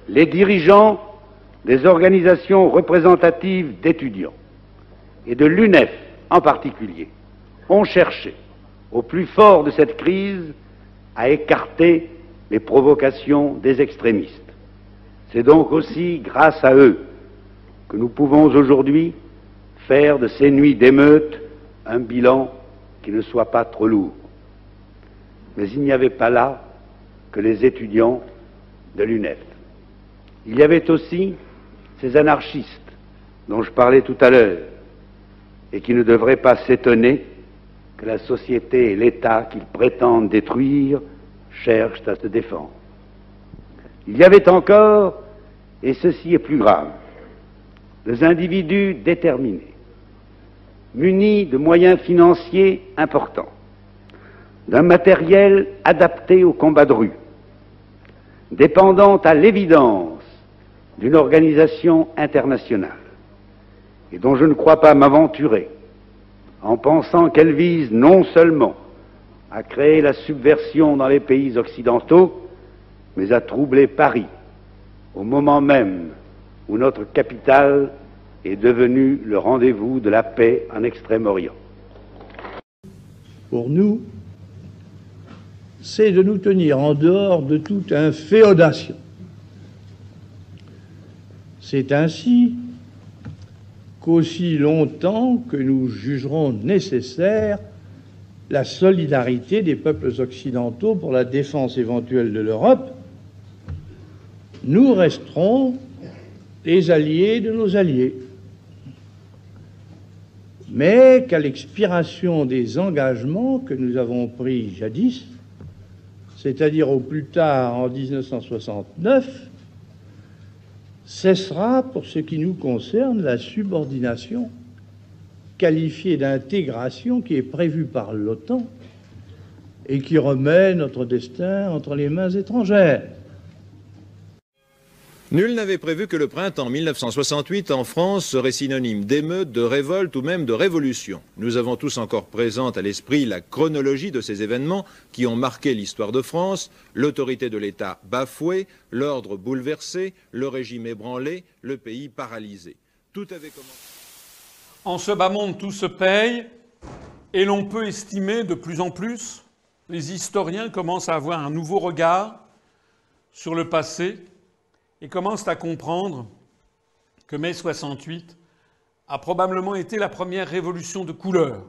les dirigeants des organisations représentatives d'étudiants et de l'UNEF en particulier ont cherché, au plus fort de cette crise, à écarter les provocations des extrémistes. C'est donc aussi grâce à eux que nous pouvons aujourd'hui faire de ces nuits d'émeutes un bilan qui ne soit pas trop lourd. Mais il n'y avait pas là que les étudiants de l'UNEF. Il y avait aussi ces anarchistes dont je parlais tout à l'heure et qui ne devraient pas s'étonner que la société et l'État qu'ils prétendent détruire cherchent à se défendre. Il y avait encore, et ceci est plus grave, des individus déterminés, munis de moyens financiers importants, d'un matériel adapté au combat de rue, dépendant à l'évidence d'une organisation internationale, et dont je ne crois pas m'aventurer en pensant qu'elle vise non seulement à créer la subversion dans les pays occidentaux, mais à troubler Paris au moment même où notre capitale est devenue le rendez-vous de la paix en Extrême-Orient. Pour nous, c'est de nous tenir en dehors de toute inféodation. C'est ainsi qu'aussi longtemps que nous jugerons nécessaire la solidarité des peuples occidentaux pour la défense éventuelle de l'Europe, nous resterons les alliés de nos alliés. Mais qu'à l'expiration des engagements que nous avons pris jadis, c'est-à-dire au plus tard en 1969, cessera, pour ce qui nous concerne, la subordination qualifiée d'intégration qui est prévue par l'OTAN et qui remet notre destin entre les mains étrangères. Nul n'avait prévu que le printemps 1968 en France serait synonyme d'émeute, de révolte ou même de révolution. Nous avons tous encore présente à l'esprit la chronologie de ces événements qui ont marqué l'histoire de France, l'autorité de l'État bafouée, l'ordre bouleversé, le régime ébranlé, le pays paralysé. Tout avait commencé. En ce bas monde, tout se paye, et l'on peut estimer de plus en plus, les historiens commencent à avoir un nouveau regard sur le passé, et commencent à comprendre que mai 68 a probablement été la première révolution de couleur,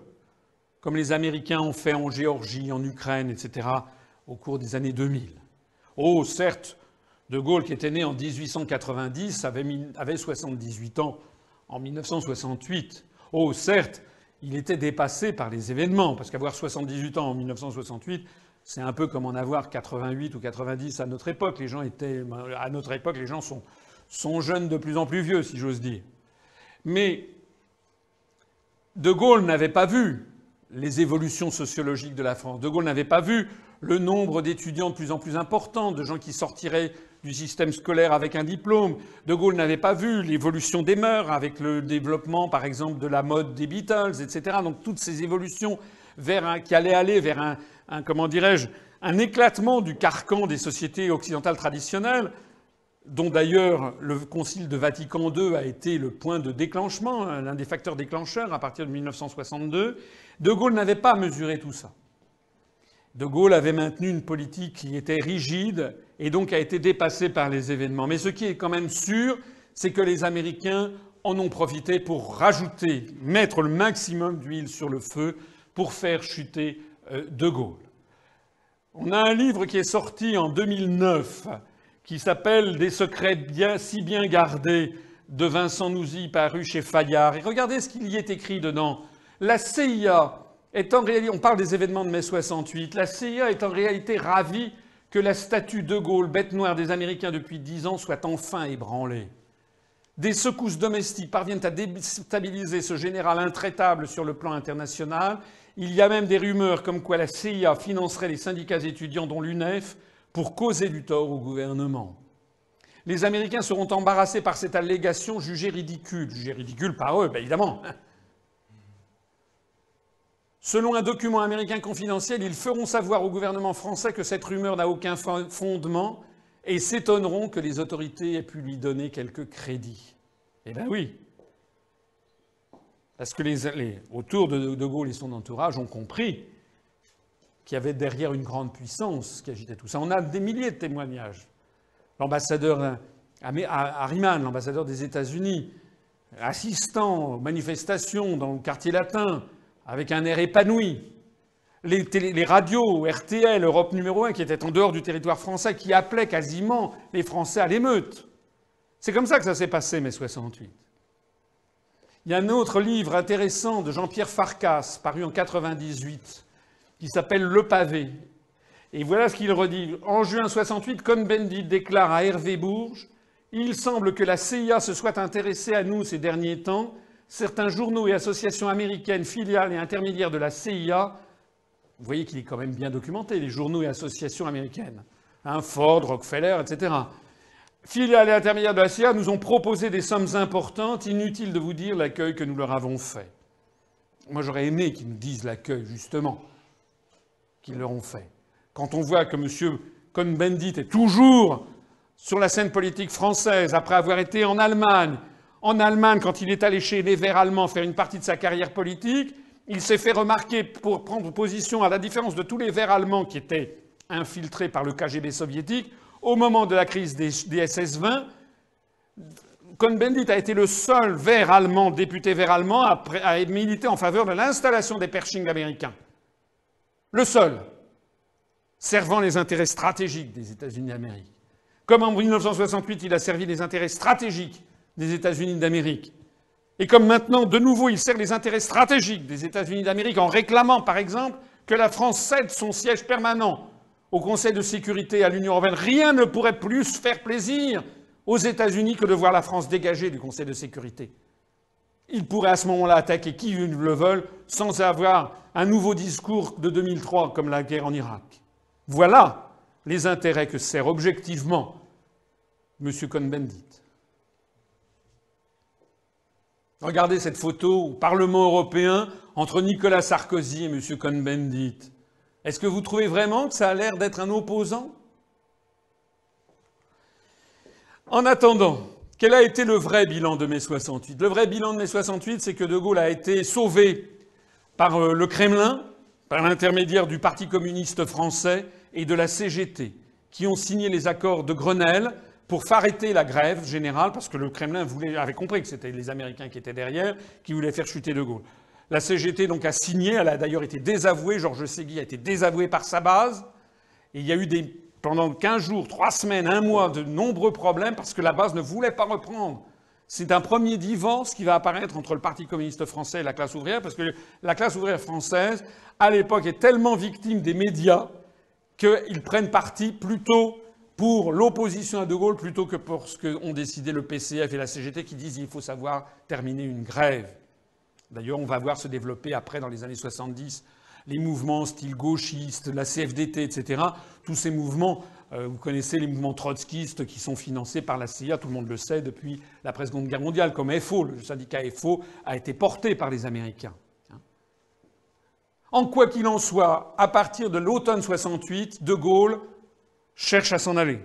comme les Américains ont fait en Géorgie, en Ukraine, etc., au cours des années 2000. Oh, certes, De Gaulle, qui était né en 1890, avait 78 ans en 1968. Oh, certes, il était dépassé par les événements, parce qu'avoir 78 ans en 1968, c'est un peu comme en avoir 88 ou 90 à notre époque. À notre époque, les gens sont jeunes de plus en plus vieux, si j'ose dire. Mais De Gaulle n'avait pas vu les évolutions sociologiques de la France. De Gaulle n'avait pas vu le nombre d'étudiants de plus en plus important, de gens qui sortiraient du système scolaire avec un diplôme. De Gaulle n'avait pas vu l'évolution des mœurs avec le développement, par exemple, de la mode des Beatles, etc. Donc toutes ces évolutions qui allaient aller vers un éclatement du carcan des sociétés occidentales traditionnelles, dont d'ailleurs le Concile de Vatican II a été le point de déclenchement, l'un des facteurs déclencheurs à partir de 1962. De Gaulle n'avait pas mesuré tout ça. De Gaulle avait maintenu une politique qui était rigide et donc a été dépassée par les événements. Mais ce qui est quand même sûr, c'est que les Américains en ont profité pour mettre le maximum d'huile sur le feu pour faire chuter De Gaulle. On a un livre qui est sorti en 2009 qui s'appelle « Des secrets si bien gardés » de Vincent Nouzy, paru chez Fayard. Et regardez ce qu'il y est écrit dedans. La CIA est en réalité... On parle des événements de mai 68. La CIA est en réalité ravie que la statue de Gaulle, bête noire des Américains depuis 10 ans, soit enfin ébranlée. Des secousses domestiques parviennent à déstabiliser ce général intraitable sur le plan international. Il y a même des rumeurs comme quoi la CIA financerait les syndicats étudiants, dont l'UNEF, pour causer du tort au gouvernement. Les Américains seront embarrassés par cette allégation jugée ridicule. Jugée ridicule par eux, évidemment. Selon un document américain confidentiel, ils feront savoir au gouvernement français que cette rumeur n'a aucun fondement et s'étonneront que les autorités aient pu lui donner quelques crédits. Eh bien oui. Parce que autour de De Gaulle et son entourage ont compris qu'il y avait derrière une grande puissance qui agitait tout ça. On a des milliers de témoignages. L'ambassadeur Harriman, l'ambassadeur des États-Unis, assistant aux manifestations dans le quartier latin, avec un air épanoui. Les radios, RTL, Europe numéro 1, qui étaient en dehors du territoire français, qui appelaient quasiment les Français à l'émeute. C'est comme ça que ça s'est passé, mai 68. Il y a un autre livre intéressant de Jean-Pierre Farkas, paru en 98, qui s'appelle Le Pavé. Et voilà ce qu'il redit. En juin 68, Cohn-Bendit déclare à Hervé Bourges « Il semble que la CIA se soit intéressée à nous ces derniers temps. Certains journaux et associations américaines, filiales et intermédiaires de la CIA... » Vous voyez qu'il est quand même bien documenté, les journaux et associations américaines. Ford, Rockefeller, etc. Filiales et intermédiaires de la CIA nous ont proposé des sommes importantes. Inutile de vous dire l'accueil que nous leur avons fait. Moi, j'aurais aimé qu'ils nous disent l'accueil, justement, qu'ils leur ont fait. Quand on voit que M. Cohn-Bendit est toujours sur la scène politique française, après avoir été en Allemagne, quand il est allé chez les Verts allemands faire une partie de sa carrière politique, il s'est fait remarquer pour prendre position, à la différence de tous les Verts allemands qui étaient infiltrés par le KGB soviétique, au moment de la crise des SS-20, Cohn-Bendit a été le seul Vert allemand, député Vert allemand, à militer en faveur de l'installation des Pershing américains. Le seul, servant les intérêts stratégiques des États-Unis d'Amérique. Comme en 1968, il a servi les intérêts stratégiques des États-Unis d'Amérique. Et comme maintenant, de nouveau, il sert les intérêts stratégiques des États-Unis d'Amérique en réclamant, par exemple, que la France cède son siège permanent au Conseil de sécurité à l'Union européenne. Rien ne pourrait plus faire plaisir aux États-Unis que de voir la France dégagée du Conseil de sécurité. Ils pourraient à ce moment-là attaquer qui le veulent sans avoir un nouveau discours de 2003 comme la guerre en Irak. Voilà les intérêts que sert objectivement M. Cohn-Bendit. Regardez cette photo au Parlement européen entre Nicolas Sarkozy et M. Cohn-Bendit. Est-ce que vous trouvez vraiment que ça a l'air d'être un opposant ? En attendant, quel a été le vrai bilan de mai 68 ? Le vrai bilan de mai 68, c'est que De Gaulle a été sauvé par le Kremlin, par l'intermédiaire du Parti communiste français et de la CGT, qui ont signé les accords de Grenelle pour arrêter la grève générale, parce que le Kremlin avait compris que c'était les Américains qui étaient derrière, qui voulaient faire chuter De Gaulle. La CGT donc a signé, elle a d'ailleurs été désavouée, Georges Segui a été désavoué par sa base, et il y a eu pendant 15 jours, 3 semaines, 1 mois, de nombreux problèmes parce que la base ne voulait pas reprendre. C'est un premier divorce qui va apparaître entre le Parti communiste français et la classe ouvrière, parce que la classe ouvrière française, à l'époque, est tellement victime des médias qu'ils prennent parti plutôt pour l'opposition à De Gaulle plutôt que pour ce qu'ont décidé le PCF et la CGT qui disent qu'il faut savoir terminer une grève. D'ailleurs, on va voir se développer après, dans les années 70, les mouvements style gauchiste, la CFDT, etc. Tous ces mouvements, vous connaissez les mouvements trotskistes qui sont financés par la CIA, tout le monde le sait, depuis l'après-Seconde Guerre mondiale, comme FO. Le syndicat FO a été porté par les Américains. En quoi qu'il en soit, à partir de l'automne 68, De Gaulle cherche à s'en aller.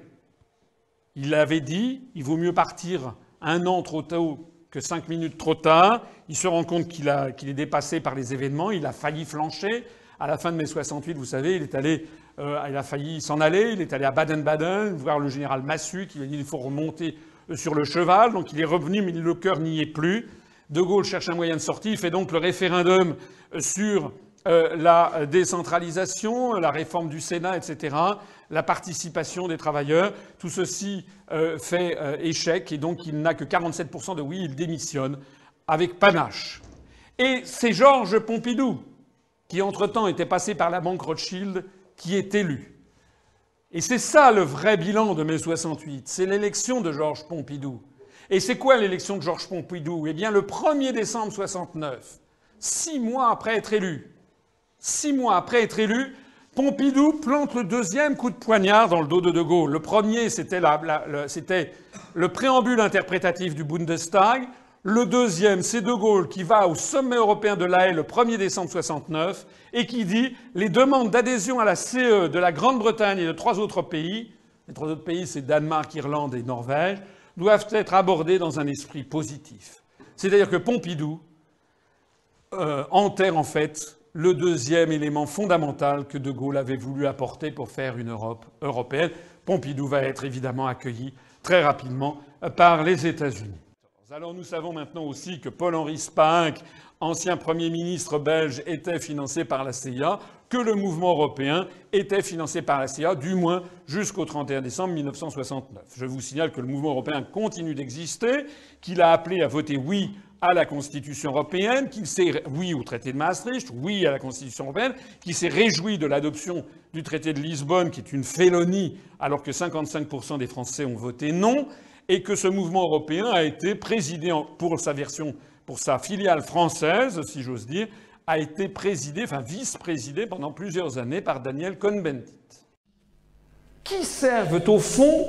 Il avait dit, il vaut mieux partir 1 an trop tôt que 5 minutes trop tard. Il se rend compte qu'il est dépassé par les événements. Il a failli flancher. À la fin de mai 68, vous savez, il a failli s'en aller. Il est allé à Baden-Baden voir le général Massu qui lui a dit qu'il faut remonter sur le cheval. Donc il est revenu, mais le cœur n'y est plus. De Gaulle cherche un moyen de sortie. Il fait donc le référendum sur la décentralisation, la réforme du Sénat, etc., la participation des travailleurs. Tout ceci fait échec et donc il n'a que 47% de oui, il démissionne avec panache. Et c'est Georges Pompidou, qui entre-temps était passé par la banque Rothschild, qui est élu. Et c'est ça le vrai bilan de mai 68, c'est l'élection de Georges Pompidou. Et c'est quoi l'élection de Georges Pompidou ? Eh bien le 1er décembre 69, 6 mois après être élu, Pompidou plante le 2e coup de poignard dans le dos de Gaulle. Le premier, c'était le préambule interprétatif du Bundestag. Le 2e, c'est De Gaulle qui va au sommet européen de La Haye le 1er décembre 69 et qui dit « Les demandes d'adhésion à la CE de la Grande-Bretagne et de 3 autres pays les 3 autres pays, c'est Danemark, Irlande et Norvège, doivent être abordés dans un esprit positif. C'est-à-dire que Pompidou enterre en fait le deuxième élément fondamental que De Gaulle avait voulu apporter pour faire une Europe européenne. Pompidou va être évidemment accueilli très rapidement par les États-Unis. Alors nous savons maintenant aussi que Paul-Henri Spaak, ancien Premier ministre belge, était financé par la CIA, que le mouvement européen était financé par la CIA, du moins jusqu'au 31 décembre 1969. Je vous signale que le mouvement européen continue d'exister, qu'il a appelé à voter oui à la Constitution européenne, qu'il s'est oui au traité de Maastricht, oui à la Constitution européenne, qu'il s'est réjoui de l'adoption du traité de Lisbonne, qui est une félonie, alors que 55% des Français ont voté non, et que ce mouvement européen a été présidé pour sa filiale française, si j'ose dire, a été présidé, enfin vice-présidé pendant plusieurs années par Daniel Cohn-Bendit. Qui servent au fond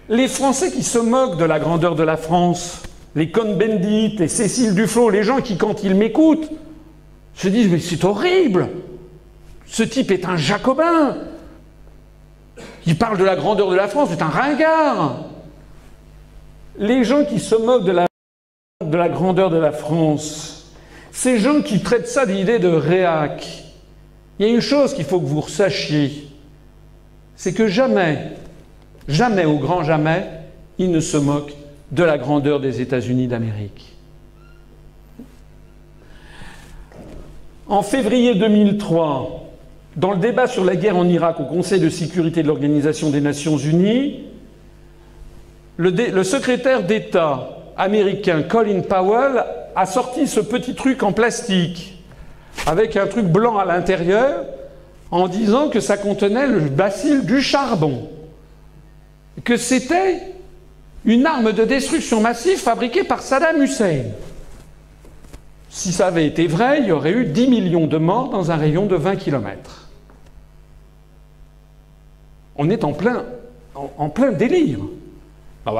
les Français qui se moquent de la grandeur de la France? Les Cohn-Bendit, les Cécile Duflot, les gens qui, quand ils m'écoutent, se disent « mais c'est horrible, ce type est un jacobin, il parle de la grandeur de la France, c'est un ringard ». Les gens qui se moquent de la grandeur de la France, ces gens qui traitent ça d'idée de réac, il y a une chose qu'il faut que vous sachiez, c'est que jamais, jamais au grand jamais, ils ne se moquent de la grandeur des États-Unis d'Amérique. En février 2003, dans le débat sur la guerre en Irak au Conseil de sécurité de l'Organisation des Nations Unies, le secrétaire d'État américain Colin Powell a sorti ce petit truc en plastique avec un truc blanc à l'intérieur en disant que ça contenait le bacille du charbon, que c'était une arme de destruction massive fabriquée par Saddam Hussein. Si ça avait été vrai, il y aurait eu 10 millions de morts dans un rayon de 20 km. On est en plein délire.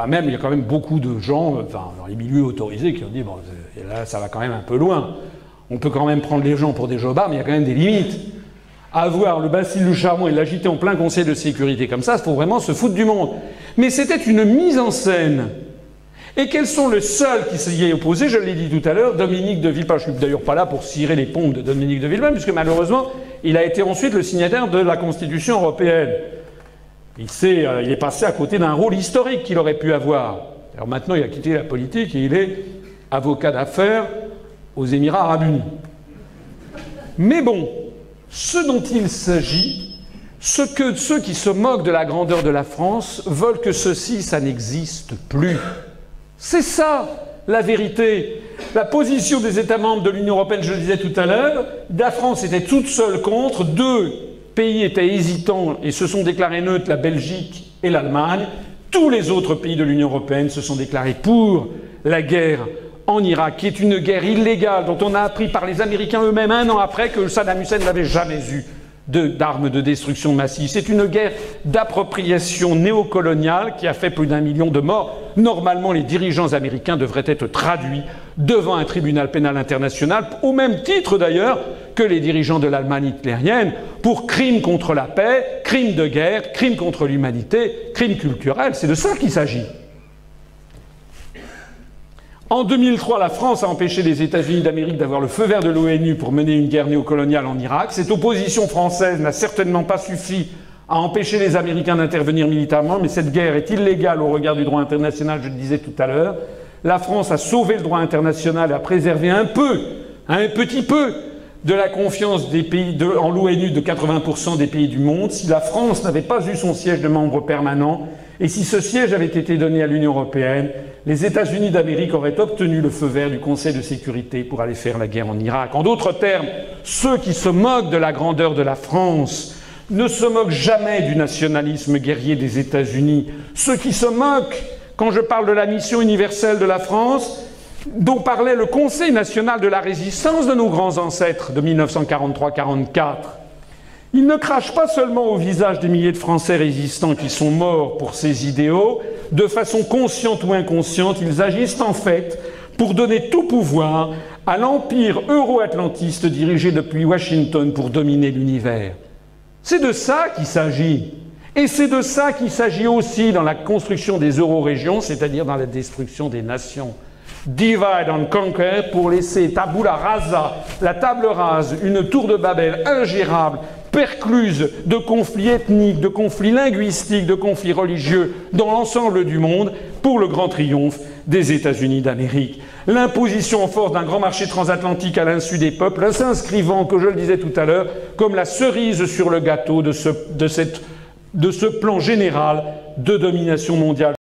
Même, il y a quand même beaucoup de gens, dans les milieux autorisés, qui ont dit « bon, là, ça va quand même un peu loin. On peut quand même prendre les gens pour des jobards, mais il y a quand même des limites. Avoir le bacille du charbon et l'agiter en plein Conseil de sécurité comme ça, il faut vraiment se foutre du monde. » Mais c'était une mise en scène. Et quels sont les seuls qui s'y est opposé? Je l'ai dit tout à l'heure, Dominique de Villepin. Je ne suis d'ailleurs pas là pour cirer les pompes de Dominique de Villepin, puisque malheureusement, il a été ensuite le signataire de la Constitution européenne. Il est passé à côté d'un rôle historique qu'il aurait pu avoir. Alors maintenant, il a quitté la politique et il est avocat d'affaires aux Émirats arabes unis. Mais bon, ce dont il s'agit, ceux qui se moquent de la grandeur de la France veulent que ceci, ça n'existe plus. C'est ça, la vérité. La position des États membres de l'Union européenne, je le disais tout à l'heure, la France était toute seule contre, 2 pays étaient hésitants et se sont déclarés neutres, la Belgique et l'Allemagne. Tous les autres pays de l'Union européenne se sont déclarés pour la guerre en Irak, qui est une guerre illégale dont on a appris par les Américains eux-mêmes 1 an après que Saddam Hussein n'avait jamais eu d'armes de destruction massive. C'est une guerre d'appropriation néocoloniale qui a fait plus d'1 million de morts. Normalement, les dirigeants américains devraient être traduits devant un tribunal pénal international, au même titre d'ailleurs que les dirigeants de l'Allemagne hitlérienne, pour crimes contre la paix, crimes de guerre, crimes contre l'humanité, crimes culturels. C'est de ça qu'il s'agit. En 2003, la France a empêché les États-Unis d'Amérique d'avoir le feu vert de l'ONU pour mener une guerre néocoloniale en Irak. Cette opposition française n'a certainement pas suffi à empêcher les Américains d'intervenir militairement, mais cette guerre est illégale au regard du droit international, je le disais tout à l'heure. La France a sauvé le droit international et a préservé un petit peu, de la confiance des pays en l'ONU de 80% des pays du monde. Si la France n'avait pas eu son siège de membre permanent, et si ce siège avait été donné à l'Union européenne, les États-Unis d'Amérique auraient obtenu le feu vert du Conseil de sécurité pour aller faire la guerre en Irak. En d'autres termes, ceux qui se moquent de la grandeur de la France ne se moquent jamais du nationalisme guerrier des États-Unis. Ceux qui se moquent, quand je parle de la mission universelle de la France, dont parlait le Conseil national de la résistance de nos grands ancêtres de 1943-44, ils ne crachent pas seulement au visage des milliers de Français résistants qui sont morts pour ces idéaux, de façon consciente ou inconsciente, ils agissent en fait pour donner tout pouvoir à l'empire euro-atlantiste dirigé depuis Washington pour dominer l'univers. C'est de ça qu'il s'agit. Et c'est de ça qu'il s'agit aussi dans la construction des eurorégions, c'est-à-dire dans la destruction des nations. Divide and conquer, pour laisser tabula rasa, la table rase, une tour de Babel ingérable, percluse de conflits ethniques, de conflits linguistiques, de conflits religieux dans l'ensemble du monde, pour le grand triomphe des États-Unis d'Amérique. L'imposition en force d'un grand marché transatlantique à l'insu des peuples, s'inscrivant, que je le disais tout à l'heure, comme la cerise sur le gâteau de ce plan général de domination mondiale.